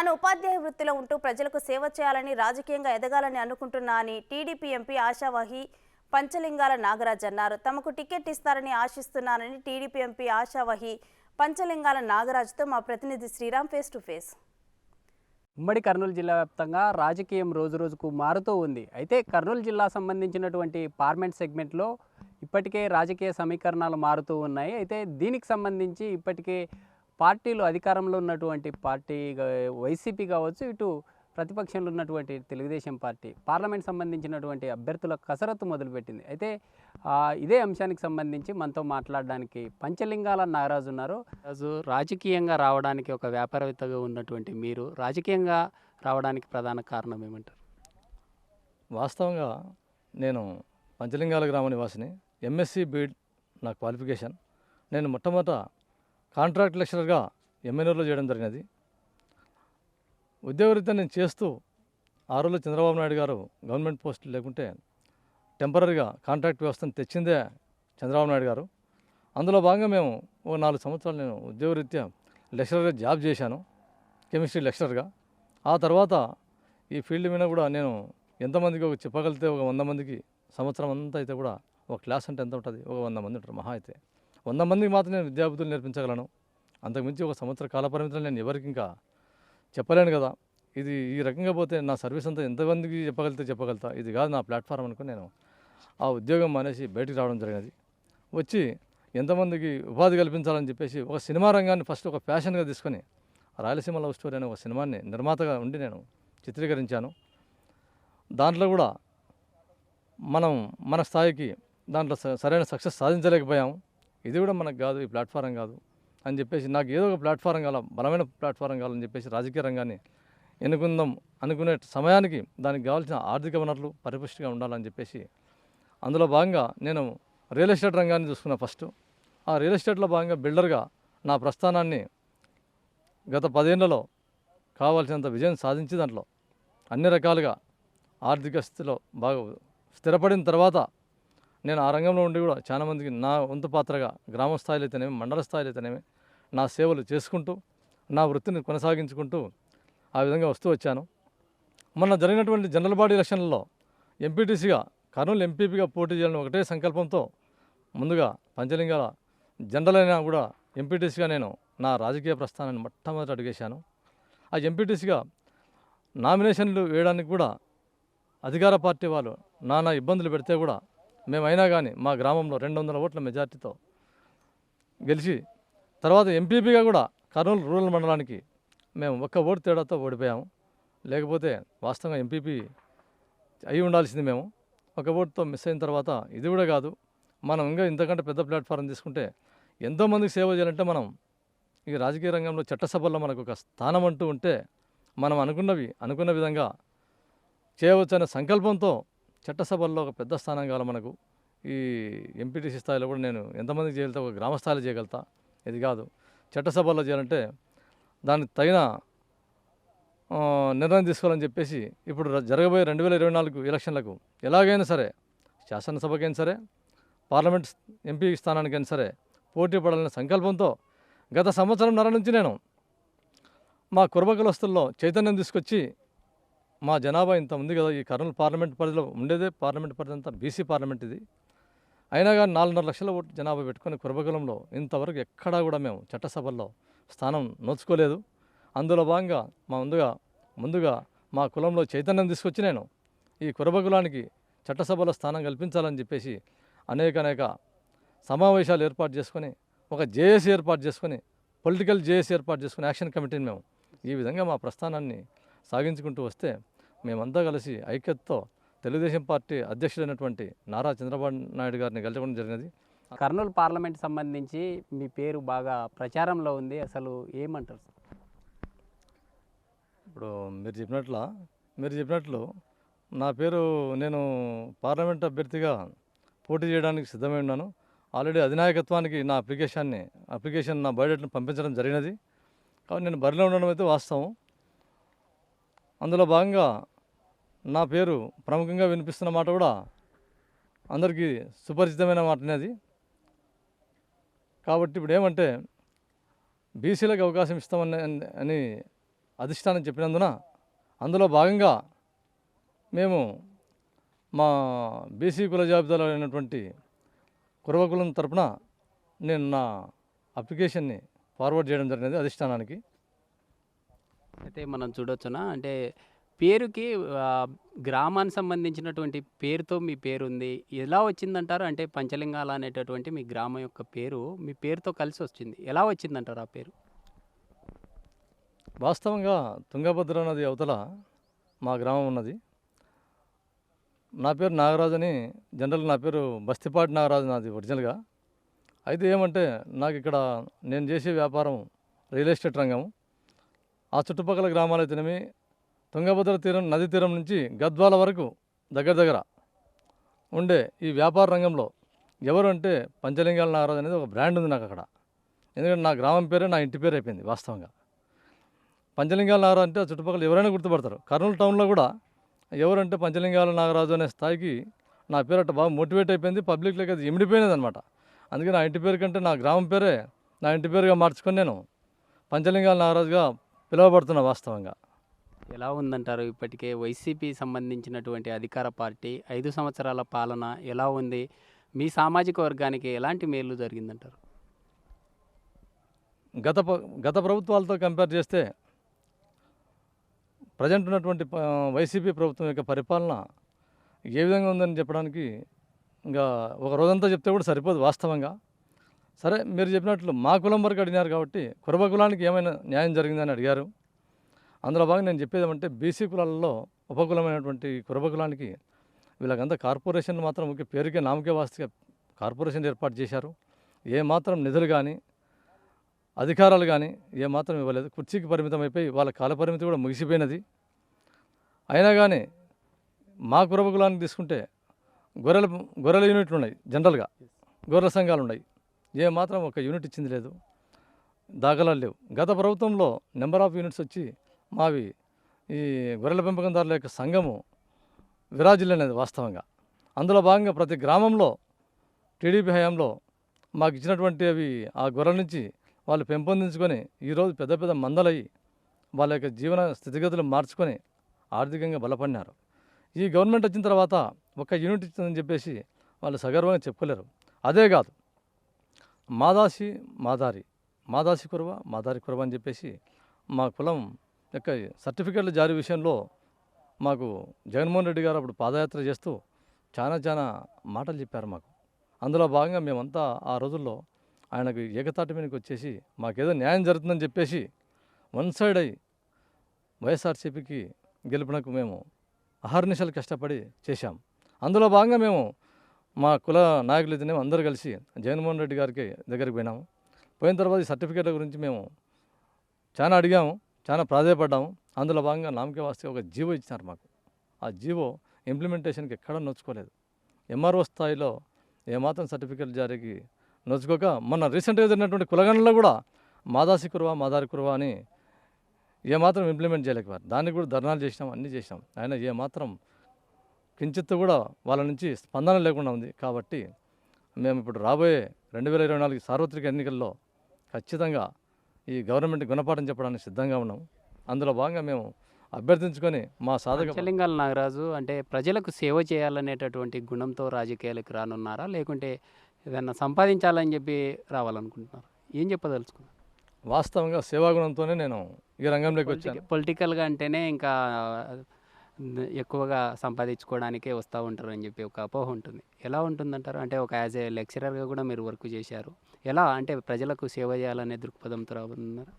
తాను ఉపాధ్యాయ వృత్తిలో ఉంటూ ప్రజలకు సేవ చేయాలని రాజకీయంగా ఎదగాలని అనుకుంటున్నా అని టీడీపీ ఎంపీ ఆశావాహి పంచలింగాల నాగరాజ్ అన్నారు. తమకు టికెట్ ఇస్తారని ఆశిస్తున్నానని టీడీపీ ఎంపీ ఆశావాహి పంచలింగాల నాగరాజ్తో మా ప్రతినిధి శ్రీరామ్ ఫేస్ టు ఫేస్. ఉమ్మడి కర్నూలు జిల్లా వ్యాప్తంగా రాజకీయం రోజురోజుకు మారుతూ ఉంది. అయితే కర్నూలు జిల్లా సంబంధించినటువంటి పార్లమెంట్ సెగ్మెంట్లో ఇప్పటికే రాజకీయ సమీకరణాలు మారుతూ ఉన్నాయి. అయితే దీనికి సంబంధించి ఇప్పటికే పార్టీలు అధికారంలో ఉన్నటువంటి పార్టీ వైసీపీ కావచ్చు, ఇటు ప్రతిపక్షంలో ఉన్నటువంటి తెలుగుదేశం పార్టీ పార్లమెంట్ సంబంధించినటువంటి అభ్యర్థుల కసరత్తు మొదలుపెట్టింది. అయితే ఇదే అంశానికి సంబంధించి మనతో మాట్లాడడానికి పంచలింగాల నాగరాజు ఉన్నారు. రాజకీయంగా రావడానికి ఒక వ్యాపారవేత్తగా ఉన్నటువంటి మీరు రాజకీయంగా రావడానికి ప్రధాన కారణం ఏమంటారు? వాస్తవంగా నేను పంచలింగాల గ్రామ నివాసిని. ఎంఎస్సి బీడ్ నా క్వాలిఫికేషన్. నేను మొట్టమొదట కాంట్రాక్ట్ లెక్చరర్గా ఎంఎన్ఆర్లో చేయడం జరిగినది. ఉద్యోగరీత్యా నేను చేస్తూ ఆ రోజుల్లో చంద్రబాబు నాయుడు గారు గవర్నమెంట్ పోస్టులు లేకుంటే టెంపరీగా కాంట్రాక్ట్ వ్యవస్థను తెచ్చిందే చంద్రబాబు నాయుడు గారు. అందులో భాగంగా మేము ఓ 4 సంవత్సరాలు నేను ఉద్యోగరీత్యా లెక్చరర్గా జాబ్ చేశాను, కెమిస్ట్రీ లెక్చరర్గా. ఆ తర్వాత ఈ ఫీల్డ్ మీద కూడా నేను ఎంతమందికి చెప్పగలిగితే ఒక 100 మందికి సంవత్సరం అంతా అయితే కూడా ఒక క్లాస్ అంటే ఎంత ఉంటుంది, ఒక 100 మంది ఉంటారు మహా అయితే. 100 మందికి మాత్రం నేను విద్యాబుద్ధులు నేర్పించగలను. అంతకుమించి ఒక సంవత్సర కాల పరిమితిలో నేను ఎవరికి ఇంకా చెప్పలేను కదా. ఇది ఈ రకంగా పోతే నా సర్వీస్ అంతా ఎంతమందికి చెప్పగలుగుతా. ఇది కాదు నా ప్లాట్ఫామ్ అనుకుని నేను ఆ ఉద్యోగం మానేసి బయటికి రావడం జరిగినది. వచ్చి ఎంతమందికి ఉపాధి కల్పించాలని చెప్పేసి ఒక సినిమా రంగాన్ని ఫస్ట్ ఒక ప్యాషన్గా తీసుకొని రాయలసీమ లవ్ స్టోరీ అనే ఒక సినిమాని నిర్మాతగా ఉండి నేను చిత్రీకరించాను. దాంట్లో కూడా మన స్థాయికి దాంట్లో సరైన సక్సెస్ సాధించలేకపోయాము. ఇది కూడా మనకు కాదు, ఈ ప్లాట్ఫారం కాదు అని చెప్పేసి నాకు ఏదో ఒక ప్లాట్ఫారం కావాలి, బలమైన ప్లాట్ఫారం కావాలని చెప్పేసి రాజకీయ రంగాన్ని ఎన్నుకుందాం అనుకునే సమయానికి దానికి కావాల్సిన ఆర్థిక వనరులు పరిపుష్టిగా ఉండాలని చెప్పేసి అందులో భాగంగా నేను రియల్ ఎస్టేట్ రంగాన్ని చూసుకున్నా ఫస్ట్. ఆ రియల్ ఎస్టేట్లో భాగంగా బిల్డర్గా నా ప్రస్థానాన్ని గత 10 ఏళ్లలో కావాల్సినంత విజయం సాధించి దాంట్లో అన్ని రకాలుగా ఆర్థిక స్థితిలో బాగా స్థిరపడిన తర్వాత నేను ఆ రంగంలో ఉండి కూడా చాలామందికి నా వంతు పాత్రగా గ్రామ స్థాయిలో అయితేనేమి, మండల స్థాయిలో అయితేనేమి నా సేవలు చేసుకుంటూ నా వృత్తిని కొనసాగించుకుంటూ ఆ విధంగా వస్తూ వచ్చాను. మొన్న జరిగినటువంటి జనరల్ బాడీ ఎలక్షన్లలో ఎంపీటీసీగా కర్నూలు ఎంపీపీగా పోటీ చేయాలని ఒకటే సంకల్పంతో ముందుగా పంచలింగాల జనరల్ అయినా కూడా ఎంపీటీసీగా నేను నా రాజకీయ ప్రస్థానాన్ని మొట్టమొదటి అడిగేశాను. ఆ ఎంపీటీసీగా నామినేషన్లు వేయడానికి కూడా అధికార పార్టీ వాళ్ళు నానా ఇబ్బందులు పెడితే కూడా మేమైనా కానీ మా గ్రామంలో 200 ఓట్ల మెజార్టీతో గెలిచి తర్వాత ఎంపీపీగా కూడా కర్నూలు రూరల్ మండలానికి మేము 1 ఓటు తేడాతో ఓడిపోయాము. లేకపోతే వాస్తవంగా ఎంపీపీ అయి ఉండాల్సింది మేము. 1 ఓటుతో మిస్ అయిన తర్వాత ఇది కూడా కాదు, మనం ఇంకా ఇంతకంటే పెద్ద ప్లాట్ఫారం తీసుకుంటే ఎంతోమందికి సేవ చేయాలంటే మనం ఈ రాజకీయ రంగంలో చట్టసభల్లో మనకు ఒక స్థానం అంటూ ఉంటే మనం అనుకున్న విధంగా చేయవచ్చనే సంకల్పంతో చట్టసభల్లో ఒక పెద్ద స్థానం కావాలి మనకు. ఈ ఎంపీటీసీ స్థాయిలో కూడా నేను ఎంతమందికి చేయగలుగుతా, ఒక గ్రామ స్థాయిలో చేయగలుగుతా. ఇది కాదు, చట్టసభల్లో చేయాలంటే దానికి తగిన నిర్ణయం తీసుకోవాలని చెప్పేసి ఇప్పుడు జరగబోయే 2024 ఎలక్షన్లకు ఎలాగైనా సరే శాసనసభకైనా సరే పార్లమెంట్ ఎంపీ స్థానానికైనా సరే పోటీ పడాలనే సంకల్పంతో గత సంవత్సరంన్నర నుంచి నేను మా కుర్బకులస్తుల్లో చైతన్యం తీసుకొచ్చి మా జనాభా ఇంత ఉంది కదా, ఈ కర్నూలు పార్లమెంట్ పరిధిలో ఉండేదే పార్లమెంట్ పరిధి అంతా బీసీ పార్లమెంట్ ఇది. అయినా కానీ 4.5 లక్షల ఓటు జనాభా పెట్టుకుని కుర్బకులంలో ఇంతవరకు ఎక్కడా కూడా మేము చట్టసభల్లో స్థానం నోచుకోలేదు. అందులో భాగంగా ముందుగా మా కులంలో చైతన్యం తీసుకొచ్చి నేను ఈ కుర్బకులానికి చట్టసభలో స్థానం కల్పించాలని చెప్పేసి అనేక సమావేశాలు ఏర్పాటు చేసుకొని ఒక జేఏసీ ఏర్పాటు చేసుకొని పొలిటికల్ జేఏసీ ఏర్పాటు చేసుకుని యాక్షన్ కమిటీని మేము ఈ విధంగా మా ప్రస్థానాన్ని సాగించుకుంటూ వస్తే మేమంతా కలిసి ఐక్యతతో తెలుగుదేశం పార్టీ అధ్యక్షుడైనటువంటి నారా చంద్రబాబు నాయుడు గారిని గెలవడం జరిగినది. కర్నూలు పార్లమెంట్ సంబంధించి మీ పేరు బాగా ప్రచారంలో ఉంది, అసలు ఏమంటారు? ఇప్పుడు మీరు చెప్పినట్లు నా పేరు నేను పార్లమెంట్ అభ్యర్థిగా పోటీ చేయడానికి సిద్ధమై ఉన్నాను. ఆల్రెడీ అధినాయకత్వానికి నా అప్లికేషన్ నా బయోడేట్ను పంపించడం జరిగినది. కాబట్టి నేను బరిలో ఉండడం అయితే వాస్తవం. అందులో భాగంగా నా పేరు ప్రముఖంగా వినిపిస్తున్న మాట కూడా అందరికీ సుపరిచితమైన మాటనే అది. కాబట్టి ఇప్పుడు ఏమంటే బీసీలకు అవకాశం ఇస్తామని అధిష్టానం చెప్పినందున అందులో భాగంగా మేము మా బీసీ కుల జాబితాలో అయినటువంటి కురవకులం తరపున నేను నా అప్లికేషన్ని ఫార్వర్డ్ చేయడం జరిగినది అధిష్టానానికి. అయితే మనం చూడొచ్చునా అంటే పేరుకి గ్రామానికి సంబంధించినటువంటి పేరుతో మీ పేరు ఉంది. ఎలా వచ్చిందంటారు? అంటే పంచలింగాల అనేటటువంటి మీ గ్రామం యొక్క పేరు మీ పేరుతో కలిసి వచ్చింది. ఎలా వచ్చిందంటారు ఆ పేరు? వాస్తవంగా తుంగభద్ర నది అవతల మా గ్రామం ఉన్నది. నా పేరు నాగరాజు అని, జనరల్ నా పేరు బస్తిపాటి నాగరాజు నాది ఒరిజినల్గా. అయితే ఏమంటే నాకు ఇక్కడ నేను చేసే వ్యాపారం రియల్ ఎస్టేట్ రంగం. ఆ చుట్టుపక్కల గ్రామాలు అయితేనేమి తుంగభద్ర తీరం నది తీరం నుంచి గద్వాల వరకు దగ్గర ఉండే ఈ వ్యాపార రంగంలో ఎవరు అంటే పంచలింగాల నాగరాజు అనేది ఒక బ్రాండ్ ఉంది నాకు అక్కడ. ఎందుకంటే నా గ్రామం పేరే నా ఇంటి పేరు అయిపోయింది వాస్తవంగా. పంచలింగాల నాగరాజు అంటే చుట్టుపక్కల ఎవరైనా గుర్తుపడతారు. కర్నూలు టౌన్లో కూడా ఎవరంటే పంచలింగాల నాగరాజు అనే స్థాయికి నా పేరు అట్ట బాగా మోటివేట్ అయిపోయింది. పబ్లిక్లోకి అది ఇమిడిపోయినది అనమాట. అందుకే నా ఇంటి పేరు కంటే నా గ్రామం పేరే నా ఇంటి పేరుగా మార్చుకొని నేను పంచలింగాల నాగరాజుగా పిలువబడుతున్నా వాస్తవంగా. ఎలా ఉందంటారు? ఇప్పటికే వైసీపీ సంబంధించినటువంటి అధికార పార్టీ 5 సంవత్సరాల పాలన ఎలా ఉంది? మీ సామాజిక వర్గానికి ఎలాంటి మేలు జరిగిందంటారు? గత ప్రభుత్వాలతో కంపేర్ చేస్తే ప్రజెంట్ ఉన్నటువంటి వైసీపీ ప్రభుత్వం యొక్క పరిపాలన ఏ విధంగా ఉందని చెప్పడానికి ఇంకా ఒక రోజంతా చెప్తే కూడా సరిపోదు వాస్తవంగా. సరే, మీరు చెప్పినట్లు మా కులం వరకు అడిగినారు కాబట్టి కురబ కులానికి ఏమైనా న్యాయం జరిగిందని అడిగారు. అందులో భాగంగా నేను చెప్పేది ఏమంటే బీసీ కులాలలో ఉపకులమైనటువంటి కురబ కులానికి వీళ్ళకంతా కార్పొరేషన్ మాత్రం ఒక పేరుకే నామకే వాస్తగా కార్పొరేషన్ ఏర్పాటు చేశారు. ఏమాత్రం నిధులు కానీ అధికారాలు కానీ ఏమాత్రం ఇవ్వలేదు. కుర్చీకి పరిమితం అయిపోయి వాళ్ళ కాల పరిమితి కూడా ముగిసిపోయినది. అయినా కానీ మా కురబ కులానికి తీసుకుంటే గొర్రెల యూనిట్లు ఉన్నాయి. జనరల్గా గొర్రెల సంఘాలు ఉన్నాయి. ఏమాత్రం ఒక యూనిట్ ఇచ్చింది లేదు, దాఖలాలు లేవు. గత ప్రభుత్వంలో నెంబర్ ఆఫ్ యూనిట్స్ వచ్చి మావి ఈ గొర్రెల పెంపకందారుల యొక్క సంఘము విరాజిల్లనేది వాస్తవంగా. అందులో భాగంగా ప్రతి గ్రామంలో టీడీపీ హయాంలో మాకు ఇచ్చినటువంటి అవి ఆ గొర్రెల నుంచి వాళ్ళు పెంపొందించుకొని ఈరోజు పెద్ద పెద్ద మందలయ్యి వాళ్ళ యొక్క జీవన స్థితిగతులు మార్చుకొని ఆర్థికంగా బలపడినారు. ఈ గవర్నమెంట్ వచ్చిన తర్వాత ఒక యూనిట్ ఇచ్చిందని చెప్పేసి వాళ్ళు సగర్వంగా చెప్పుకోలేరు. అదే కాదు, మాదాసి కురవ అని చెప్పేసి మా కులం యొక్క సర్టిఫికెట్ల జారీ విషయంలో మాకు జగన్మోహన్ రెడ్డి గారు అప్పుడు పాదయాత్ర చేస్తూ చాలా మాటలు చెప్పారు మాకు. అందులో భాగంగా మేమంతా ఆ రోజుల్లో ఆయనకు ఏకతాటి మీదకి వచ్చేసి మాకేదో న్యాయం జరుగుతుందని చెప్పేసి వన్ సైడ్ అయి వైఎస్ఆర్సీపీకి గెలుపునకు మేము అహర్నిశలు కష్టపడి చేశాం. అందులో భాగంగా మేము మా కుల నాయకులు అయితేనే అందరూ కలిసి జగన్మోహన్ రెడ్డి గారికి దగ్గరికి పోయినాము. పోయిన తర్వాత ఈ సర్టిఫికేట్ల గురించి మేము చాలా అడిగాము, చాలా ప్రాధాయపడ్డాము. అందులో భాగంగా నామకే వాస్తే ఒక జీవో ఇచ్చినారు మాకు. ఆ జీవో ఇంప్లిమెంటేషన్కి ఎక్కడా నోచుకోలేదు. ఎంఆర్ఓ స్థాయిలో ఏమాత్రం సర్టిఫికేట్ జారీకి నోచుకోక మొన్న రీసెంట్గా జరిగినటువంటి కులగణలో కూడా మాదారి కురవ అని ఏమాత్రం ఇంప్లిమెంట్ చేయలేకపోయారు. దానికి కూడా ధర్నాలు చేసినాం, అన్నీ చేసినాం. అయినా ఏమాత్రం కించిత్తు కూడా వాళ్ళ నుంచి స్పందన లేకుండా ఉంది. కాబట్టి మేము ఇప్పుడు రాబోయే 2024 సార్వత్రిక ఎన్నికల్లో ఖచ్చితంగా ఈ గవర్నమెంట్ గుణపాఠం చెప్పడానికి సిద్ధంగా ఉన్నాం. అందులో భాగంగా మేము అభ్యర్థించుకొని మా సాధక పంచలింగాల నాగరాజు అంటే ప్రజలకు సేవ చేయాలనేటటువంటి గుణంతో రాజకీయాలకు రానున్నారా, లేకుంటే ఏదన్నా సంపాదించాలని చెప్పి రావాలనుకుంటున్నారు? ఏం చెప్పదలుచుకున్నారు? వాస్తవంగా సేవాగుణంతోనే నేను ఈ రంగంలోకి వచ్చాను. పొలిటికల్గా అంటేనే ఇంకా ఎక్కువగా సంపాదించుకోవడానికే వస్తూ ఉంటారు అని చెప్పి ఒక అపోహ ఉంటుంది. ఎలా ఉంటుందంటారు? అంటే ఒక యాజ్ ఏ లెక్చరర్గా కూడా మీరు వర్క్ చేశారు. ఎలా అంటే ప్రజలకు సేవ చేయాలనే దృక్పథంతో రాబోతున్నారు?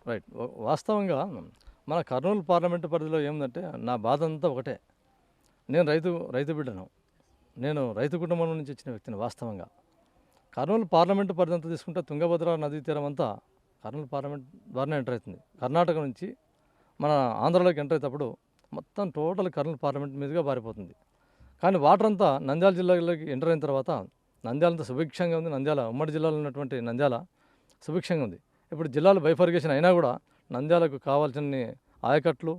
రైట్. వాస్తవంగా మన కర్నూలు పార్లమెంటు పరిధిలో ఏముందంటే నా బాధ అంతా ఒకటే. నేను రైతు బిడ్డను. నేను రైతు కుటుంబం నుంచి వచ్చిన వ్యక్తిని. వాస్తవంగా కర్నూలు పార్లమెంటు పరిధి అంతా తీసుకుంటే తుంగభద్ర నదీ తీరం అంతా కర్నూలు పార్లమెంట్ ద్వారానే ఎంటర్ అవుతుంది. కర్ణాటక నుంచి మన ఆంధ్రలోకి ఎంటర్ అయ్యేటప్పుడు మొత్తం టోటల్ కర్నూలు పార్లమెంట్ మీదుగా పారిపోతుంది. కానీ వాటర్ అంతా నంద్యాల జిల్లాలోకి ఎంటర్ అయిన తర్వాత నంద్యాల అంతా సుభిక్షంగా ఉంది. నంద్యాల ఉమ్మడి జిల్లాలో ఉన్నటువంటి నంద్యాల సుభిక్షంగా ఉంది. ఇప్పుడు జిల్లాలు బైఫర్గేషన్ అయినా కూడా నంద్యాలకు కావాల్సిన ఆయకట్లు,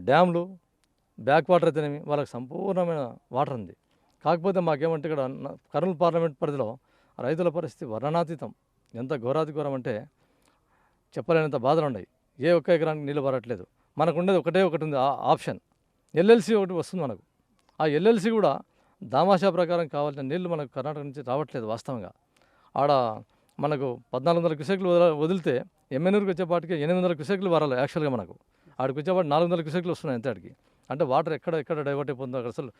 డ్యామ్లు, బ్యాక్ వాటర్ అయితేనేమి వాళ్ళకి సంపూర్ణమైన వాటర్ ఉంది. కాకపోతే మాకేమంటే ఇక్కడ కర్నూలు పార్లమెంట్ పరిధిలో రైతుల పరిస్థితి వర్ణనాతీతం. ఎంత ఘోరాతి ఘోరం అంటే చెప్పలేనంత బాధలు ఉన్నాయి. ఏ ఒక్క ఎకరానికి నీళ్ళు పడట్లేదు. మనకు ఉండేది ఒకటి ఉంది ఆప్షన్, ఎల్ఎల్సి ఒకటి వస్తుంది మనకు. ఆ ఎల్ఎల్సి కూడా దామాషా ప్రకారం కావాల్సిన నీళ్లు మనకు కర్ణాటక నుంచి రావట్లేదు. వాస్తవంగా ఆడ మనకు 1400 క్యూసెక్లు వదిలితే ఎమ్మెనూరుకి వచ్చేపాటికి 800 క్యూసెక్లు వరాలి. యాక్చువల్గా మనకు ఆడికి వచ్చేపాటి 400 క్యూసెక్లు వస్తున్నాయి అంతే. ఆడికి అంటే వాటర్ ఎక్కడ డైవర్ట్ అయిపోతుందో అక్కడ అసలు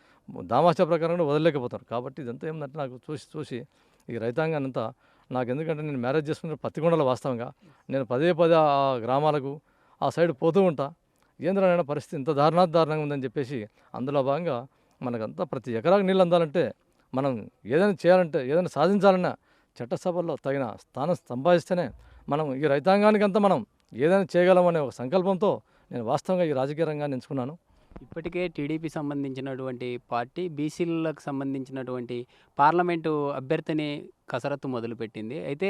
దామాషా ప్రకారం కూడా వదలలేకపోతారు. కాబట్టి ఇదంతా ఏంటంటే నాకు చూసి ఈ రైతాంగాన్ని అంతా నాకు, ఎందుకంటే నేను మ్యారేజ్ చేసుకున్న పత్తికొండలో వాస్తవంగా నేను పదే ఆ గ్రామాలకు ఆ సైడ్ పోతూ ఉంటా. ఏంద్రనైనా పరిస్థితి ఇంత దారుణంగా ఉందని చెప్పేసి అందులో భాగంగా మనకంతా ప్రతి ఎకరాకు నీళ్ళు అందాలంటే, మనం ఏదైనా చేయాలంటే, ఏదైనా సాధించాలన్నా చట్టసభల్లో తగిన స్థానం సంపాదిస్తేనే మనం ఈ రైతాంగానికంతా మనం ఏదైనా చేయగలమనే ఒక సంకల్పంతో నేను వాస్తవంగా ఈ రాజకీయ రంగాన్ని ఎంచుకున్నాను. ఇప్పటికే టీడీపీ సంబంధించినటువంటి పార్టీ బీసీలకు సంబంధించినటువంటి పార్లమెంటు అభ్యర్థిని కసరత్తు మొదలుపెట్టింది. అయితే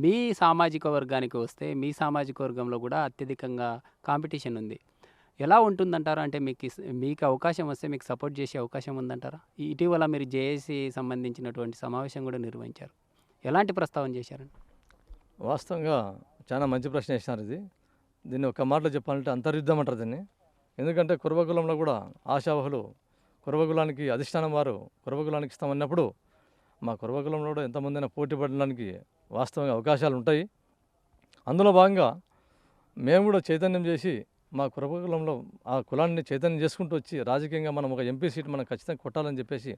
మీ సామాజిక వర్గానికి వస్తే మీ సామాజిక వర్గంలో కూడా అత్యధికంగా కాంపిటీషన్ ఉంది. ఎలా ఉంటుందంటారా? అంటే మీకు అవకాశం వస్తే మీకు సపోర్ట్ చేసే అవకాశం ఉందంటారా? ఇటీవల మీరు జేఏసీ సంబంధించినటువంటి సమావేశం కూడా నిర్వహించారు. ఎలాంటి ప్రస్తావన చేశారండి? వాస్తవంగా చాలా మంచి ప్రశ్న వేసినారు. దీన్ని ఒక మాటలో చెప్పాలంటే అంతర్యుద్ధం అంటారు దీన్ని. ఎందుకంటే కురవకులంలో కూడా ఆశావహులు కురవకులానికి అధిష్టానం వారు కురవకులానికి ఇస్తామన్నప్పుడు మా కురవకులంలో కూడా ఎంతమందైనా పోటీ పడడానికి వాస్తవంగా అవకాశాలు ఉంటాయి. అందులో భాగంగా మేము కూడా చైతన్యం చేసి మా కురవకులంలో ఆ కులాన్ని చైతన్యం చేసుకుంటూ వచ్చి రాజకీయంగా మనం ఒక ఎంపీ సీట్ మనం ఖచ్చితంగా కొట్టాలని చెప్పేసి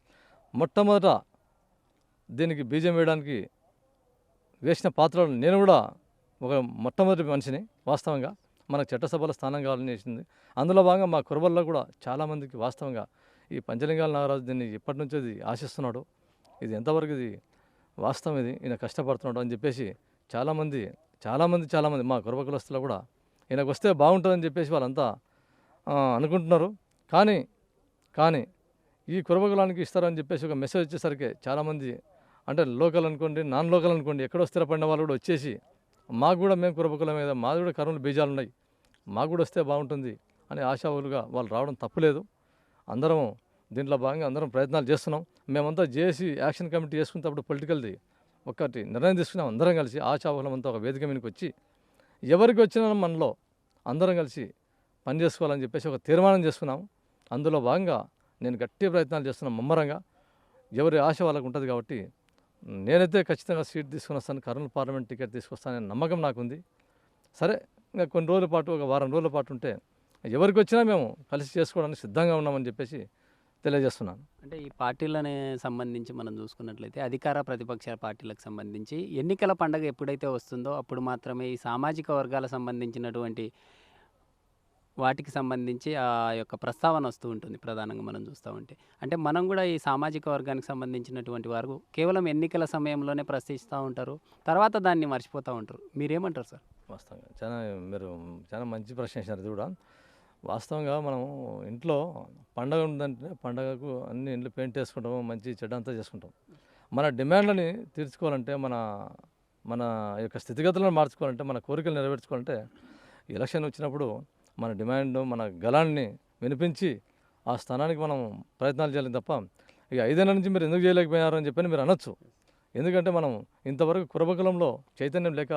మొట్టమొదట దీనికి బీజం వేయడానికి వేసిన పాత్రలు నేను కూడా ఒక మొట్టమొదటి మనిషిని. వాస్తవంగా మనకు చట్టసభలో స్థానం కావాలని చేసింది. అందులో భాగంగా మా కురబల్లో కూడా చాలామందికి వాస్తవంగా ఈ పంచలింగాల నాగరాజు దీన్ని ఎప్పటి నుంచో ఇది ఆశిస్తున్నాడు, ఇది ఎంతవరకు ఇది వాస్తవం, ఇది ఈయన కష్టపడుతున్నాడు అని చెప్పేసి చాలామంది మా కురబ కులస్తులు కూడా ఈయనకు వస్తే బాగుంటుందని చెప్పేసి వాళ్ళంతా అనుకుంటున్నారు. కానీ ఈ కురబ కులానికి ఇస్తారని చెప్పేసి ఒక మెసేజ్ వచ్చేసరికి చాలామంది, అంటే లోకల్ అనుకోండి, నాన్ లోకల్ అనుకోండి, ఎక్కడో స్థిరపడిన వాళ్ళు కూడా వచ్చేసి మాకు కూడా మేము కురబ కులం మీద మాది కూడా కర్నూలు బీజాలు ఉన్నాయి, మాకు కూడా వస్తే బాగుంటుంది అని ఆశావులుగా వాళ్ళు రావడం తప్పులేదు. అందరం దీంట్లో భాగంగా అందరం ప్రయత్నాలు చేస్తున్నాం. మేమంతా జేఏసీ యాక్షన్ కమిటీ చేసుకున్నప్పుడు పొలిటికల్ది ఒకటి నిర్ణయం తీసుకున్నాం. అందరం కలిసి ఆశావులమంతా ఒక వేదిక మీదకి వచ్చి ఎవరికి వచ్చినా మనలో అందరం కలిసి పని చేసుకోవాలని చెప్పేసి ఒక తీర్మానం చేసుకున్నాం. అందులో భాగంగా నేను గట్టి ప్రయత్నాలు చేస్తున్నాను ముమ్మరంగా. ఎవరి ఆశ వాళ్ళకు ఉంటుంది కాబట్టి నేనైతే ఖచ్చితంగా సీట్ తీసుకుని వస్తాను, కర్నూలు పార్లమెంట్ టికెట్ తీసుకొస్తాననే నమ్మకం నాకుంది. సరే, ఇంకా కొన్ని రోజుల పాటు, ఒక వారం రోజుల పాటు ఉంటే ఎవరికి వచ్చినా మేము కలిసి చేసుకోవడానికి సిద్ధంగా ఉన్నామని చెప్పేసి తెలియజేస్తున్నాను. అంటే ఈ పార్టీలని సంబంధించి మనం చూసుకున్నట్లయితే అధికార ప్రతిపక్ష పార్టీలకు సంబంధించి ఎన్నికల పండుగ ఎప్పుడైతే వస్తుందో అప్పుడు మాత్రమే ఈ సామాజిక వర్గాల సంబంధించినటువంటి వాటికి సంబంధించి ఆ యొక్క ప్రస్తావన వస్తూ ఉంటుంది ప్రధానంగా మనం చూస్తూ ఉంటే. అంటే మనం కూడా ఈ సామాజిక వర్గానికి సంబంధించినటువంటి వారు కేవలం ఎన్నికల సమయంలోనే ప్రశ్నిస్తూ ఉంటారు, తర్వాత దాన్ని మర్చిపోతూ ఉంటారు. మీరేమంటారు సార్? వాస్తవంగా మీరు చాలా మంచి ప్రశ్న వేసినారు. ఇది కూడా వాస్తవంగా మనం ఇంట్లో పండగ ఉందంటే పండగకు అన్ని ఇంట్లో పెయింట్ వేసుకుంటాము, మంచి చెడ్డ అంతా చేసుకుంటాం. మన డిమాండ్లని తీర్చుకోవాలంటే, మన యొక్క స్థితిగతులను మార్చుకోవాలంటే, మన కోరికలు నెరవేర్చుకోవాలంటే ఎలక్షన్ వచ్చినప్పుడు మన డిమాండ్, మన గలాన్ని వినిపించి ఆ స్థానానికి మనం ప్రయత్నాలు చేయాలి తప్ప ఇక 5 ఏళ్ళ నుంచి మీరు ఎందుకు చేయలేకపోయారు అని చెప్పని మీరు అనొచ్చు. ఎందుకంటే మనం ఇంతవరకు కురబకులంలో చైతన్యం లేక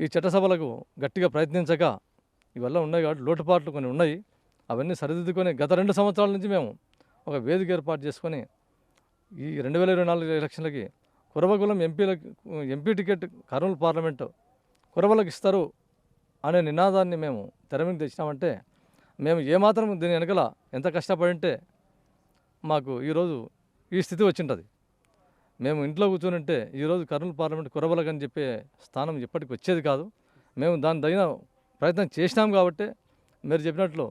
ఈ చట్టసభలకు గట్టిగా ప్రయత్నించక ఇవల్ల ఉన్నాయి కాబట్టి లోటుపాట్లు కొన్ని ఉన్నాయి. అవన్నీ సరిదిద్దుకొని గత 2 సంవత్సరాల నుంచి మేము ఒక వేదిక ఏర్పాటు చేసుకొని ఈ 2024 ఎలక్షన్లకి కురబకులం ఎంపీ టికెట్ కర్నూలు పార్లమెంటు కురబలకు ఇస్తారు అనే నినాదాన్ని మేము తెర మీద తెచ్చినామంటే మేము ఏమాత్రం దీని వెనకల ఎంత కష్టపడి ఉంటే మాకు ఈరోజు ఈ స్థితి వచ్చింటుంది. మేము ఇంట్లో కూర్చొని ఉంటే ఈరోజు కర్నూలు పార్లమెంట్ కురబలకు అని చెప్పే స్థానం ఎప్పటికి వచ్చేది కాదు. మేము దాని తగిన ప్రయత్నం చేసినాం కాబట్టి మీరు చెప్పినట్లు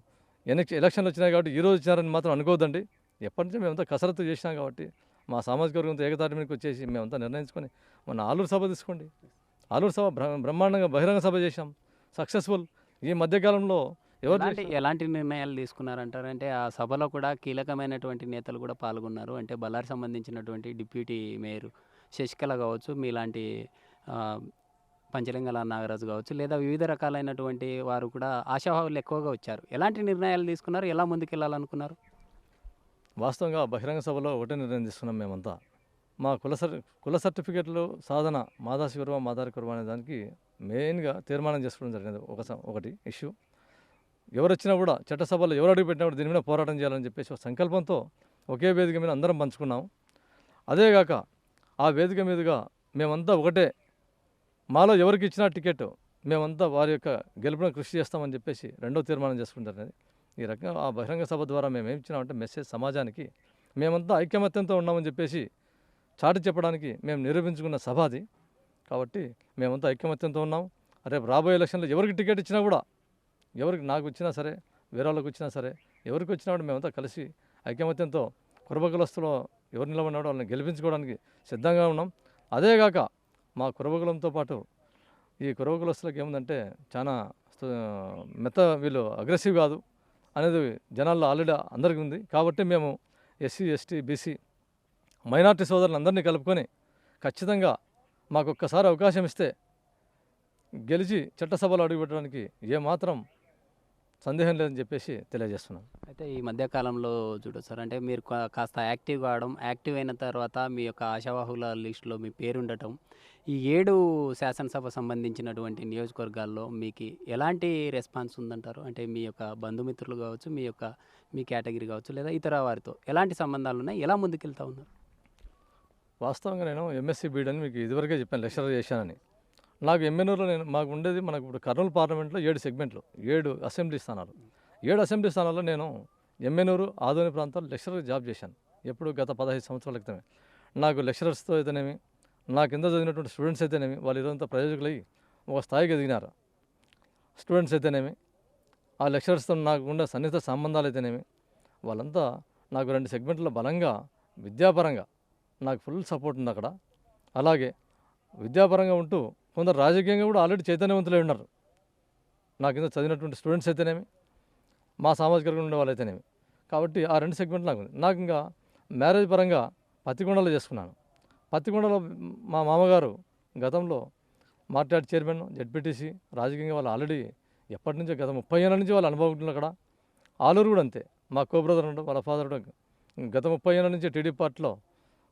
ఎలక్షన్లు వచ్చినాయి కాబట్టి ఈరోజు వచ్చినారని మాత్రం అనుకోవద్దండి. ఎప్పటి నుంచో మేమంతా కసరత్తు చేసినాం కాబట్టి మా సామాజిక వర్గంతో ఏకతాటి మీదకి వచ్చేసి మేమంతా నిర్ణయించుకొని మన ఆలూరు సభ తీసుకోండి. ఆలూరు సభ బ్రహ్మాండంగా బహిరంగ సభ చేశాం, సక్సెస్ఫుల్. ఈ మధ్యకాలంలో ఎలాంటి నిర్ణయాలు తీసుకున్నారంటారంటే ఆ సభలో కూడా కీలకమైనటువంటి నేతలు కూడా పాల్గొన్నారు. అంటే బళ్ళారి సంబంధించినటువంటి డిప్యూటీ మేయర్ శశికళ కావచ్చు, మీలాంటి పంచలింగాల నాగరాజు కావచ్చు, లేదా వివిధ రకాలైనటువంటి వారు కూడా ఆశావాహులు ఎక్కువగా వచ్చారు. ఎలాంటి నిర్ణయాలు తీసుకున్నారు, ఎలా ముందుకెళ్ళాలనుకున్నారు? వాస్తవంగా బహిరంగ సభలో ఒకటే నిర్ణయం తీసుకున్నాం మేమంతా. మా కుల సర్టిఫికెట్లు సాధన మాదాసి కుర్మ మాదారి కుర్మ అనే దానికి మెయిన్గా తీర్మానం చేసుకోవడం జరిగింది. ఒకటి ఇష్యూ, ఎవరు వచ్చినా కూడా చట్టసభలో ఎవరు అడుగు పెట్టినా కూడా దీని మీద పోరాటం చేయాలని చెప్పేసి ఒక సంకల్పంతో ఒకే వేదిక మీద అందరం పంచుకున్నాం. అదేగాక ఆ వేదిక మీదుగా మేమంతా ఒకటే, మాలో ఎవరికి ఇచ్చినా టికెట్ మేమంతా వారి యొక్క గెలుపును కృషి చేస్తామని చెప్పేసి రెండో తీర్మానం చేసుకుంటారు. ఈ రకంగా ఆ బహిరంగ సభ ద్వారా మేము ఏం ఇచ్చినామంటే మెసేజ్ సమాజానికి మేమంతా ఐకమత్యంతో ఉన్నామని చెప్పేసి చాటి చెప్పడానికి మేము నిరూపించుకున్న సభ అది. కాబట్టి మేమంతా ఐకమత్యంతో ఉన్నాం. రేపు రాబోయే ఎలక్షన్లో ఎవరికి టికెట్ ఇచ్చినా కూడా, ఎవరికి నాకు వచ్చినా సరే, వేరే వాళ్ళకి వచ్చినా సరే, ఎవరికి వచ్చినా కూడా మేమంతా కలిసి ఐకమత్యంతో కురబకులస్తులో ఎవరు నిలబడినాడో వాళ్ళని గెలిపించుకోవడానికి సిద్ధంగా ఉన్నాం. అదేగాక మా కురబకులంతో పాటు ఈ కురబకులస్తులకు ఏముందంటే చాలా వీళ్ళు అగ్రెసివ్ కాదు అనేది జనాల్లో ఆల్రెడీ అందరికీ ఉంది. కాబట్టి మేము ఎస్సీ, ఎస్టీ, బీసీ, మైనార్టీ సోదరులందరినీ కలుపుకొని ఖచ్చితంగా మాకు ఒక్కసారి అవకాశం ఇస్తే గెలిచి చట్టసభలో అడుగుపెట్టడానికి ఏమాత్రం సందేహం లేదని చెప్పేసి తెలియజేస్తున్నాం. అయితే ఈ మధ్యకాలంలో చూడొచ్చు సార్, అంటే మీరు కాస్త యాక్టివ్ కావడం, యాక్టివ్ అయిన తర్వాత మీ యొక్క ఆశావాహుల లిస్టులో మీ పేరు ఉండటం, ఈ 7 శాసనసభ సంబంధించినటువంటి నియోజకవర్గాల్లో మీకు ఎలాంటి రెస్పాన్స్ ఉందంటారు? అంటే మీ యొక్క బంధుమిత్రులు కావచ్చు, మీ కేటగిరీ కావచ్చు, లేదా ఇతర వారితో ఎలాంటి సంబంధాలు ఉన్నాయి, ఎలా ముందుకెళ్తా ఉన్నారు? వాస్తవంగా నేను ఎంఎస్సీ బీడ్ అని మీకు ఇదివరకే చెప్పాను, లెక్చరర్ చేశానని. నాకు ఎమ్మెనూరులో మాకు ఉండేది, మనకు ఇప్పుడు కర్నూలు పార్లమెంట్లో 7 సెగ్మెంట్లు, 7 అసెంబ్లీ స్థానాలు. 7 అసెంబ్లీ స్థానాల్లో నేను ఎమ్మెనూరు, ఆదోని ప్రాంతాల్లో లెక్చరర్ జాబ్ చేశాను. ఎప్పుడు గత 15 సంవత్సరాల క్రితమే. నాకు లెక్చరర్స్తో అయితేనేమి, నా కింద చదివినటువంటి స్టూడెంట్స్ అయితేనేమి, వాళ్ళు ఈరోజంతా ప్రయోజకులై ఒక స్థాయికి ఎదిగినారు. స్టూడెంట్స్ అయితేనేమి, ఆ లెక్చరర్స్తో నాకు ఉండే సన్నిహిత సంబంధాలు అయితేనేమి, వాళ్ళంతా నాకు 2 సెగ్మెంట్లో బలంగా విద్యాపరంగా నాకు ఫుల్ సపోర్ట్ ఉంది అక్కడ. అలాగే విద్యాపరంగా ఉంటూ కొందరు రాజకీయంగా కూడా ఆల్రెడీ చైతన్యవంతులై ఉన్నారు. నా కింద చదివినటువంటి స్టూడెంట్స్ అయితేనేమి, మా సామాజిక వర్గంలో ఉండే వాళ్ళు అయితేనేమి. కాబట్టి ఆ 2 సెగ్మెంట్లు నాకు ఉంది. నాకు ఇంకా మ్యారేజ్ పరంగా పత్తికొండలో చేసుకున్నాను. పత్తికొండలో మా మామగారు గతంలో మార్టాడ్ చైర్మన్, జెడ్పీటీసీ, రాజకీయంగా వాళ్ళు ఆల్రెడీ ఎప్పటి నుంచో గత 30 ఏళ్ళ నుంచి వాళ్ళు అనుభవం ఉంటున్నారు అక్కడ. ఆలూరు కూడా అంతే, మా కో బ్రదర్ ఉంటాడు, వాళ్ళ ఫాదర్ గత 30 ఏళ్ళ నుంచి టీడీపీ పార్టీలో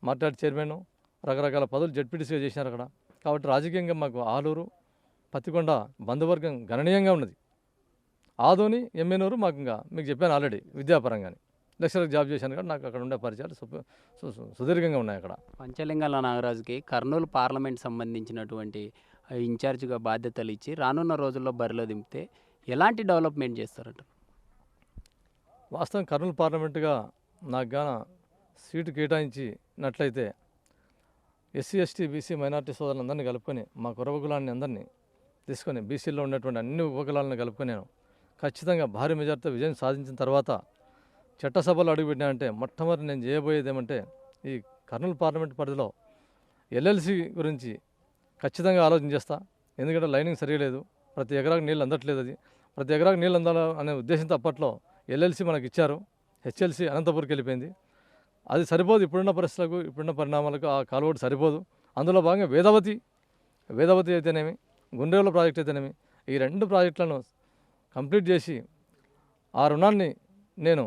మార్టాడ్ చైర్మన్, రకరకాల పదవులు జెడ్పీటీసీగా చేసినారు అక్కడ. కాబట్టి రాజకీయంగా మాకు ఆలూరు, పత్తికొండ బంధువర్గం గణనీయంగా ఉన్నది. ఆదోని, ఎమ్మెనూరు మాకు ఇంకా మీకు చెప్పాను ఆల్రెడీ విద్యాపరంగానే లెక్చరర్ జాబ్ చేశాను కాబట్టి నాకు అక్కడ ఉండే పరిచయాలు సుదీర్ఘంగా ఉన్నాయి అక్కడ. పంచలింగాల నాగరాజుకి కర్నూలు పార్లమెంట్ సంబంధించినటువంటి ఇన్ఛార్జిగా బాధ్యతలు ఇచ్చి రానున్న రోజుల్లో బరిలో దింపితే ఎలాంటి డెవలప్మెంట్ చేస్తారంట? వాస్తవం కర్నూలు పార్లమెంటుగా నాకు గాన సీటు కేటాయించినట్లయితే ఎస్సీ, ఎస్టీ, బీసీ, మైనార్టీ సోదరులందరినీ కలుపుకొని మా కురవకులాన్ని అందరినీ తీసుకొని బీసీలో ఉన్నటువంటి అన్ని ఉపకులాలను కలుపుకొని నేను ఖచ్చితంగా భారీ మెజార్టీతో విజయం సాధించిన తర్వాత చట్టసభలో అడుగుపెట్టినానంటే మొట్టమొదటి నేను చేయబోయేది ఏమంటే ఈ కర్నూలు పార్లమెంట్ పరిధిలో ఎల్ఎల్సి గురించి ఖచ్చితంగా ఆలోచన చేస్తా. ఎందుకంటే లైనింగ్ సరిగలేదు, ప్రతి ఎకరాకు నీళ్ళు అందట్లేదు. అది ప్రతి ఎకరాకు నీళ్ళు అందాల అనే ఉద్దేశంతో అప్పట్లో ఎల్ఎల్సి మనకి ఇచ్చారు, హెచ్ఎల్సి అనంతపూర్కి వెళ్ళిపోయింది. అది సరిపోదు, ఇప్పుడున్న పరిస్థితులకు, ఇప్పుడున్న పరిణామాలకు ఆ కాలువడు సరిపోదు. అందులో భాగంగా వేదవతి అయితేనేమి, గుండ్రేవుల ప్రాజెక్ట్ అయితేనేమి, ఈ 2 ప్రాజెక్టులను కంప్లీట్ చేసి ఆ రుణాన్ని నేను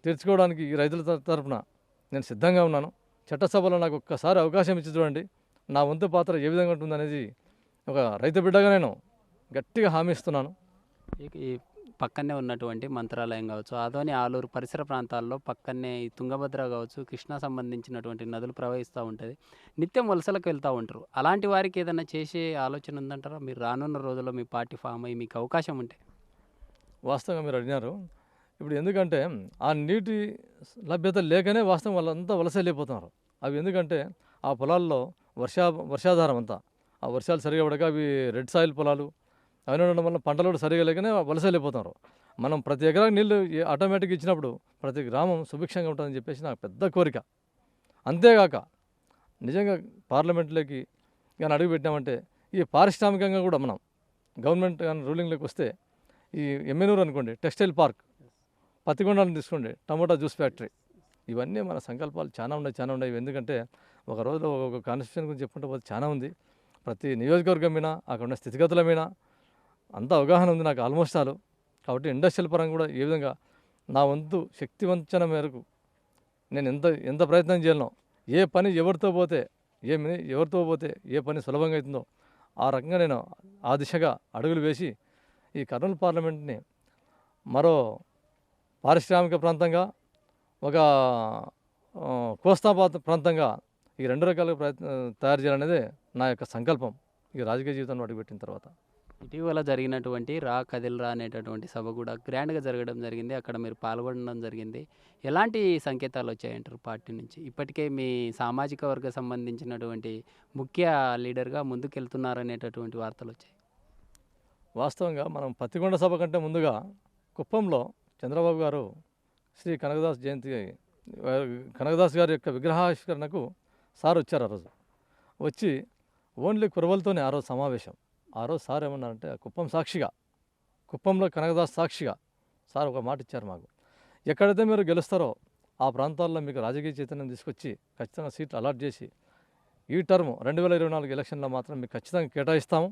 తీర్చుకోవడానికి ఈ రైతుల తరఫున నేను సిద్ధంగా ఉన్నాను. చట్టసభలో నాకు ఒక్కసారి అవకాశం ఇచ్చి చూడండి, నా వంతు పాత్ర ఏ విధంగా ఉంటుందనేది ఒక రైతు బిడ్డగా నేను గట్టిగా హామీ ఇస్తున్నాను. ఈ పక్కనే ఉన్నటువంటి మంత్రాలయం కావచ్చు, ఆదోని, ఆలూరు పరిసర ప్రాంతాల్లో పక్కనే ఈ తుంగభద్ర కావచ్చు, కృష్ణా సంబంధించినటువంటి నదులు ప్రవహిస్తూ ఉంటుంది. నిత్యం వలసలకు వెళ్తూ ఉంటారు. అలాంటి వారికి ఏదైనా చేసే ఆలోచన ఉందంటారా? మీరు రానున్న రోజుల్లో మీ పార్టీ ఫామ్ అయ్యి మీకు అవకాశం ఉంటే? వాస్తవంగా మీరు అడిగినారు. ఇప్పుడు ఎందుకంటే ఆ నీటి లభ్యత లేకనే వాస్తవం వాళ్ళంతా వలస వెళ్ళిపోతున్నారు. అవి ఎందుకంటే ఆ పొలాల్లో వర్షాధారం అంతా, ఆ వర్షాలు సరిగా పడక అవి రెడ్ సాయిల్ పొలాలు అవన్నీ ఉండడం వల్ల పంటలు కూడా సరిగా లేకనే వలస వెళ్ళిపోతున్నారు. మనం ప్రతి ఎకరాకి నీళ్ళు ఆటోమేటిక్గా ఇచ్చినప్పుడు ప్రతి గ్రామం సుభిక్షంగా ఉంటుందని చెప్పేసి నాకు పెద్ద కోరిక. అంతేగాక నిజంగా పార్లమెంట్లోకి కానీ అడుగుపెట్టినామంటే ఈ పారిశ్రామికంగా కూడా మనం గవర్నమెంట్ కానీ రూలింగ్లోకి వస్తే ఈ ఎమ్మెనూరు అనుకోండి టెక్స్టైల్ పార్క్, పత్తికొండలను తీసుకోండి టమోటా జ్యూస్ ఫ్యాక్టరీ, ఇవన్నీ మన సంకల్పాలు చాలా ఉన్నాయి. ఎందుకంటే ఒక రోజులో ఒక కాన్స్టిట్యూషన్ గురించి చెప్పుకుంటే పోతే చాలా ఉంది. ప్రతి నియోజకవర్గం మీద అక్కడ ఉన్న స్థితిగతుల మీద అంత అవగాహన ఉంది నాకు ఆల్మోస్ట్ ఆల్. కాబట్టి ఇండస్ట్రియల్ పరంగా కూడా ఏ విధంగా నా వంతు శక్తివంచన మేరకు నేను ఎంత ప్రయత్నం చేయను, ఏ పని ఎవరితో పోతే ఏ పని సులభంగా అవుతుందో ఆ రకంగా నేను ఆ దిశగా అడుగులు వేసి ఈ కర్నూలు పార్లమెంట్ని మరో పారిశ్రామిక ప్రాంతంగా, ఒక కోస్తా ప్రాంతంగా ఈ 2 రకాలుగా తయారు చేయాలనేదే నా యొక్క సంకల్పం ఈ రాజకీయ జీవితంలో అడుగుపెట్టిన తర్వాత. ఇటీవల జరిగినటువంటి రా కదిల్రా అనేటటువంటి సభ కూడా గ్రాండ్గా జరగడం జరిగింది. అక్కడ మీరు పాల్గొనడం జరిగింది. ఎలాంటి సంకేతాలు వచ్చాయంటారు పార్టీ నుంచి? ఇప్పటికే మీ సామాజిక వర్గ సంబంధించినటువంటి ముఖ్య లీడర్గా ముందుకెళ్తున్నారనేటటువంటి వార్తలు వచ్చాయి. వాస్తవంగా మనం పత్తికొండ సభ కంటే ముందుగా కుప్పంలో చంద్రబాబు గారు శ్రీ కనకదాస్ జయంతి కనకదాస్ గారి యొక్క విగ్రహావిష్కరణకు సార్ వచ్చారు. ఆ రోజు వచ్చి ఓన్లీ కురవలతోనే ఆ రోజు సమావేశం. ఆ రోజు సార్ ఏమన్నారంటే కుప్పం సాక్షిగా, కుప్పంలో కనకదాస్ సాక్షిగా సార్ ఒక మాట ఇచ్చారు మాకు. ఎక్కడైతే మీరు గెలుస్తారో ఆ ప్రాంతాల్లో మీకు రాజకీయ చైతన్యం తీసుకొచ్చి ఖచ్చితంగా సీట్లు అలాట్ చేసి ఈ టర్మ్ 2024 ఎలక్షన్లో మాత్రం మీకు ఖచ్చితంగా కేటాయిస్తాము,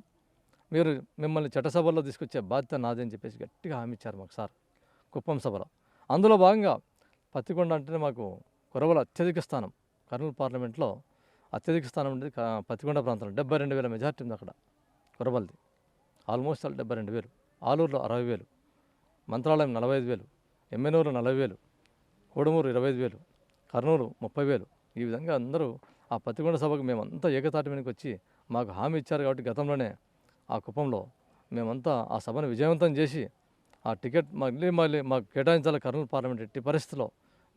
మీరు మిమ్మల్ని చట్టసభల్లో తీసుకొచ్చే బాధ్యత నాది అని చెప్పేసి గట్టిగా హామీ ఇచ్చారు మాకు సార్ కుప్పం సభలో. అందులో భాగంగా పత్తికొండ అంటేనే మాకు కురవల అత్యధిక స్థానం, కర్నూలు పార్లమెంట్లో అత్యధిక స్థానం ఉండేది పత్తికొండ ప్రాంతంలో. 72,000 మెజార్టీ ఉంది అక్కడ కురవలది, ఆల్మోస్ట్ 72,000. ఆలూరులో 60,000, మంత్రాలయం 45,000, ఎమ్మెనూరు 40,000, కోడుమూరు 25,000, కర్నూలు 30,000. ఈ విధంగా అందరూ ఆ పత్తికొండ సభకు మేమంతా ఏకతాటి మీదకి వచ్చి మాకు హామీ ఇచ్చారు. కాబట్టి గతంలోనే ఆ కుప్పంలో మేమంతా ఆ సభను విజయవంతం చేసి ఆ టికెట్ మళ్ళీ మాకు కేటాయించాలి కర్నూలు పార్లమెంట్ ఎట్టి పరిస్థితిలో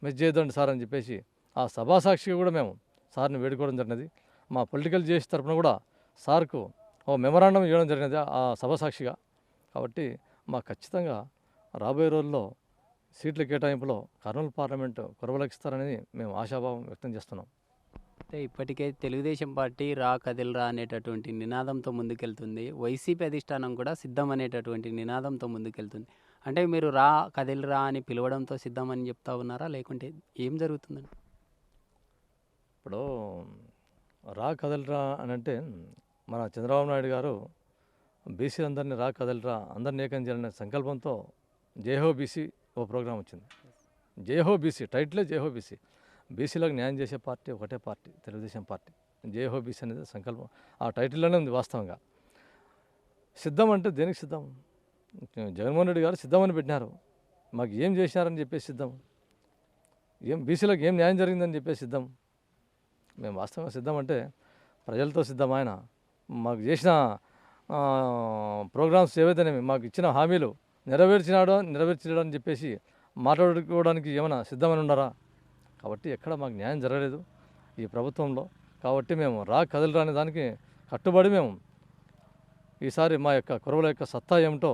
మిస్ చేయొద్దండి సార్ అని చెప్పేసి ఆ సభాసాక్షిగా కూడా మేము సార్ని వేడుకోవడం జరిగినది. మా పొలిటికల్ జేసీ తరఫున కూడా సార్కు ఓ మెమరాండం ఇవ్వడం జరిగినది ఆ సభాసాక్షిగా. కాబట్టి మాకు ఖచ్చితంగా రాబోయే రోజుల్లో సీట్ల కేటాయింపులో కర్నూలు పార్లమెంటు కురవలకిస్తారని మేము ఆశాభావం వ్యక్తం చేస్తున్నాం. అయితే ఇప్పటికే తెలుగుదేశం పార్టీ రా కదిల్రా అనేటటువంటి నినాదంతో ముందుకెళ్తుంది. వైసీపీ అధిష్టానం కూడా సిద్ధం అనేటటువంటి నినాదంతో ముందుకెళ్తుంది. అంటే మీరు రా కదిల్రా అని పిలవడంతో సిద్ధమని చెప్తా ఉన్నారా, లేకుంటే ఏం జరుగుతుందండి? ఇప్పుడు రా కదలరా అని అంటే మన చంద్రబాబు నాయుడు గారు బీసీలందరినీ రా కదలరా అందరినీ ఏకం చేయాలనే సంకల్పంతో జేహో బీసీ ఓ ప్రోగ్రాం వచ్చింది. జేహో బీసీ టైటిలే జేహో బీసీ. బీసీలకు న్యాయం చేసే పార్టీ ఒకటే పార్టీ, తెలుగుదేశం పార్టీ. జేహో బీసీ అనేది సంకల్పం ఆ టైటిల్లోనే ఉంది. వాస్తవంగా సిద్ధం అంటే దేనికి సిద్ధం? జగన్మోహన్ రెడ్డి గారు సిద్ధమని పెట్టినారు. మాకు ఏం చేసినారని చెప్పేసి సిద్ధం, ఏం బీసీలకు ఏం న్యాయం జరిగిందని చెప్పేసి సిద్ధం. మేము వాస్తవంగా సిద్ధం అంటే ప్రజలతో సిద్ధం. ఆయన మాకు చేసిన ప్రోగ్రామ్స్ ఏవైతేనేమి మాకు ఇచ్చిన హామీలు నెరవేర్చడని చెప్పేసి మాట్లాడుకోవడానికి ఏమైనా సిద్ధమని ఉన్నారా? కాబట్టి ఎక్కడ మాకు న్యాయం జరగలేదు ఈ ప్రభుత్వంలో. కాబట్టి మేము రా కదలరా అనే దానికి కట్టుబడి మేము ఈసారి మా యొక్క కురవల యొక్క సత్తా ఏమిటో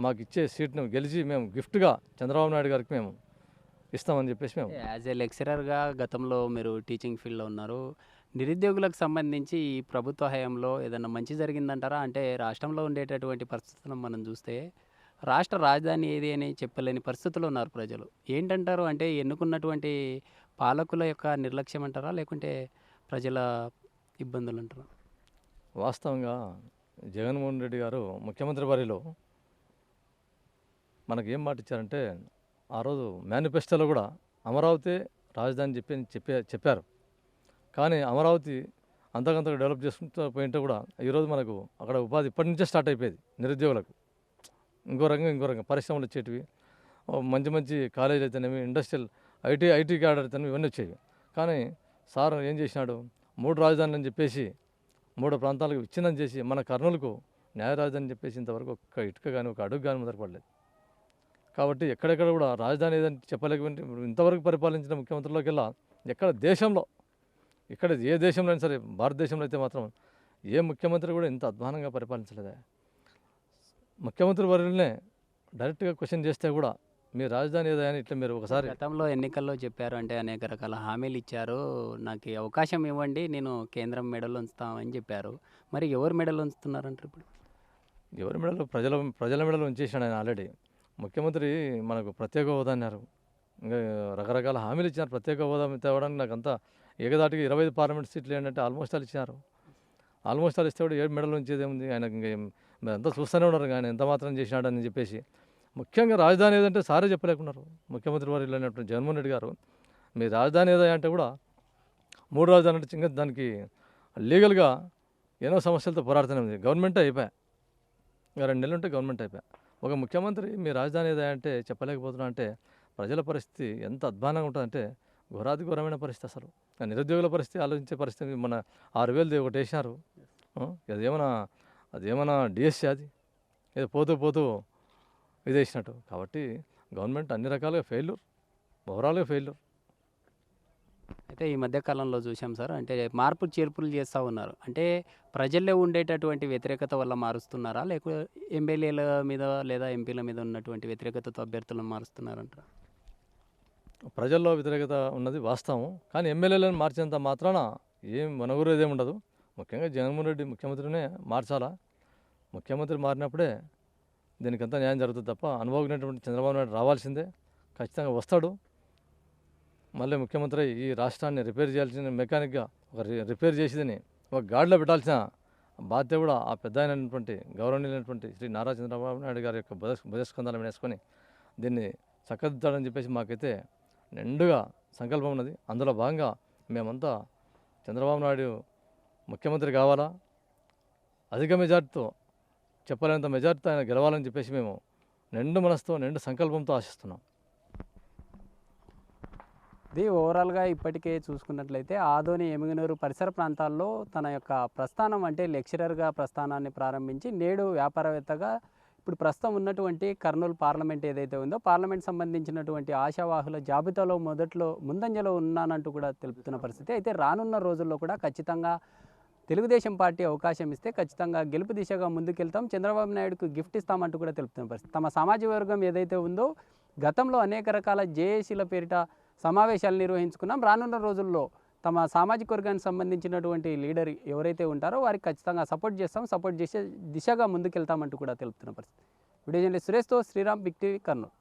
మాకు ఇచ్చే సీట్ను గెలిచి మేము గిఫ్ట్గా చంద్రబాబు నాయుడు గారికి మేము ఇస్తామని చెప్పేసి మేము. యాజ్ ఏ లెక్చరర్గా గతంలో మీరు టీచింగ్ ఫీల్డ్లో ఉన్నారు. నిరుద్యోగులకు సంబంధించి ఈ ప్రభుత్వ హయాంలో ఏదైనా మంచి జరిగిందంటారా? అంటే రాష్ట్రంలో ఉండేటటువంటి పరిస్థితులను మనం చూస్తే రాష్ట్ర రాజధాని ఏది అని చెప్పలేని పరిస్థితుల్లో ఉన్నారు ప్రజలు. ఏంటంటారు? అంటే ఎన్నుకున్నటువంటి పాలకుల యొక్క నిర్లక్ష్యం అంటారా, లేకుంటే ప్రజల ఇబ్బందులు అంటారా? వాస్తవంగా జగన్మోహన్ రెడ్డి గారు ముఖ్యమంత్రి వారిలో మనకు ఏం మాట ఇచ్చారంటే ఆ రోజు మేనిఫెస్టోలో కూడా అమరావతి రాజధాని చెప్పారు. కానీ అమరావతి అంతకంతగా డెవలప్ చేసుకుంటూ పోయింటే కూడా ఈరోజు మనకు అక్కడ ఉపాధి ఇప్పటి నుంచే స్టార్ట్ అయిపోయేది నిరుద్యోగులకు. ఇంకో రంగం పరిశ్రమలు వచ్చేటివి, మంచి మంచి కాలేజీలు అయితేనేమి, ఇండస్ట్రియల్ ఐటీ క్యాడర్ అయితేనేమి ఇవన్నీ వచ్చేవి. కానీ సార్ ఏం చేసినాడు, 3 రాజధానులు అని చెప్పేసి 3 ప్రాంతాలకు విచ్ఛిన్నం చేసి మన కర్నూలుకు న్యాయ రాజధాని చెప్పేసి ఇంతవరకు ఒక్క ఇటుక కానీ ఒక అడుగు కానీ మొదలుపడలేదు. కాబట్టి ఎక్కడెక్కడ కూడా రాజధాని ఏదని చెప్పలేకపోతే ఇంతవరకు పరిపాలించిన ముఖ్యమంత్రులకెల్లా ఎక్కడ దేశంలో ఇక్కడ ఏ దేశంలో అయినా సరే భారతదేశంలో అయితే మాత్రం ఏ ముఖ్యమంత్రి కూడా ఇంత అధ్వానంగా పరిపాలించలేదా? ముఖ్యమంత్రి వర్యులనే డైరెక్ట్గా క్వశ్చన్ చేస్తే కూడా మీ రాజధాని ఏదా అని ఇట్లా మీరు ఒకసారి గతంలో ఎన్నికల్లో చెప్పారు, అంటే అనేక రకాల హామీలు ఇచ్చారు, నాకు అవకాశం ఇవ్వండి నేను కేంద్రం మెడలు ఉంచుతామని చెప్పారు. మరి ఎవరు మెడలు ఉంచుతున్నారంటారు ఇప్పుడు? ఎవరి మెడలు ప్రజల మెడలు ఉంచేసాడు ఆయన ఆల్రెడీ. ముఖ్యమంత్రి మనకు ప్రత్యేక హోదా అన్నారు, ఇంకా రకరకాల హామీలు ఇచ్చినారు. ప్రత్యేక హోదా తేవడానికి నాకు అంతా ఏకదాటికి 25 పార్లమెంట్ సీట్లు ఏంటంటే ఆల్మోస్ట్ ఆల్ ఇచ్చినారు. ఆల్మోస్ట్ ఆల్ ఇస్తే కూడా 7 మెడలు ఉంచేది ఏముంది? ఆయనకి ఇంకా మీరంతా చూస్తూనే ఉన్నారు ఆయన ఎంత మాత్రం చేసినాడని చెప్పేసి. ముఖ్యంగా రాజధాని ఏదంటే సారే చెప్పలేకున్నారు. ముఖ్యమంత్రి వారు వెళ్ళినటువంటి జగన్మోహన్ రెడ్డి గారు మీ రాజధాని ఏదా అంటే కూడా 3 రాజధాని అంటే ఇంకా దానికి లీగల్గా ఎన్నో సమస్యలతో పోరాడుతూనే ఉంది. గవర్నమెంటే అయిపోయా, ఇంకా 2 నెలలు ఉంటే గవర్నమెంట్ అయిపోయా. ఒక ముఖ్యమంత్రి మీ రాజధాని ఏదా అంటే చెప్పలేకపోతున్నా అంటే ప్రజల పరిస్థితి ఎంత అధ్వానంగా ఉంటుందంటే ఘోరాతి ఘోరమైన పరిస్థితి. అసలు నిరుద్యోగుల పరిస్థితి ఆలోచించే పరిస్థితి. మన 6,000 ఒకటి వేసినారు. అదేమన్నా డిఎస్సీ అది ఏదో పోతూ పోతూ ఇది వేసినట్టు. కాబట్టి గవర్నమెంట్ అన్ని రకాలుగా ఫెయిల్యూర్, ఓవరాల్గా ఫెయిల్యూర్. అయితే ఈ మధ్య కాలంలో చూసాం సార్, అంటే మార్పు చేర్పులు చేస్తూ ఉన్నారు. అంటే ప్రజల్లో ఉండేటటువంటి వ్యతిరేకత వల్ల మారుస్తున్నారా, లేకపోతే ఎమ్మెల్యేల మీద లేదా ఎంపీల మీద ఉన్నటువంటి వ్యతిరేకతతో అభ్యర్థులను మారుస్తున్నారంటారా? ప్రజల్లో వ్యతిరేకత ఉన్నది వాస్తవం. కానీ ఎమ్మెల్యేలను మార్చేంత మాత్రాన ఏం మనగురేదేం ఉండదు. ముఖ్యంగా జగన్మోహన్ రెడ్డి ముఖ్యమంత్రినే మార్చాలా. ముఖ్యమంత్రి మారినప్పుడే దీనికంతా న్యాయం జరుగుతుంది తప్ప అనుభవజ్ఞటువంటి చంద్రబాబు నాయుడు రావాల్సిందే, ఖచ్చితంగా వస్తాడు. మళ్ళీ ముఖ్యమంత్రి ఈ రాష్ట్రాన్ని రిపేర్ చేయాల్సిన మెకానిక్గా ఒక రిపేర్ చేసేదని ఒక గాడిలో పెట్టాల్సిన బాధ్యత కూడా ఆ పెద్ద అయినటువంటి గౌరవనీయులైనటువంటి శ్రీ నారా చంద్రబాబు నాయుడు గారి యొక్క భుజస్కంధాలను వేసుకొని దీన్ని చక్కదిద్దాడని చెప్పేసి మాకైతే నిండుగా సంకల్పం ఉన్నది. అందులో భాగంగా మేమంతా చంద్రబాబు నాయుడు ముఖ్యమంత్రి కావాలా, అధిక మెజార్టీతో, చెప్పలేనంత మెజార్టీతో ఆయన గెలవాలని చెప్పేసి మేము నిండు మనసుతో నిండు సంకల్పంతో ఆశిస్తున్నాం. ఇది ఓవరాల్గా ఇప్పటికే చూసుకున్నట్లయితే ఆదోని ఎమ్మిగనూరు పరిసర ప్రాంతాల్లో తన యొక్క ప్రస్థానం అంటే లెక్చరర్గా ప్రస్థానాన్ని ప్రారంభించి నేడు వ్యాపారవేత్తగా ఇప్పుడు ప్రస్తుతం ఉన్నటువంటి కర్నూలు పార్లమెంట్ ఏదైతే ఉందో పార్లమెంట్ సంబంధించినటువంటి ఆశావాహుల జాబితాలో ముందంజలో ఉన్నానంటూ కూడా తెలుపుతున్న పరిస్థితి. అయితే రానున్న రోజుల్లో కూడా ఖచ్చితంగా తెలుగుదేశం పార్టీ అవకాశం ఇస్తే ఖచ్చితంగా గెలుపు దిశగా ముందుకెళ్తాం, చంద్రబాబు నాయుడుకు గిఫ్ట్ ఇస్తామంటూ కూడా తెలుపుతున్న పరిస్థితి. తమ సామాజిక వర్గం ఏదైతే ఉందో గతంలో అనేక రకాల జేఏసీల పేరిట సమావేశాలు నిర్వహించుకున్నాం. రానున్న రోజుల్లో తమ సామాజిక వర్గానికి సంబంధించినటువంటి లీడర్ ఎవరైతే ఉంటారో వారికి ఖచ్చితంగా సపోర్ట్ చేసే దిశగా ముందుకెళ్తామంటూ కూడా తెలుపుతున్న పరిస్థితి. వీడియో జర్నలిస్ట్ సురేష్తో శ్రీరామ్, బిగ్ టీవీ, కర్నూలు.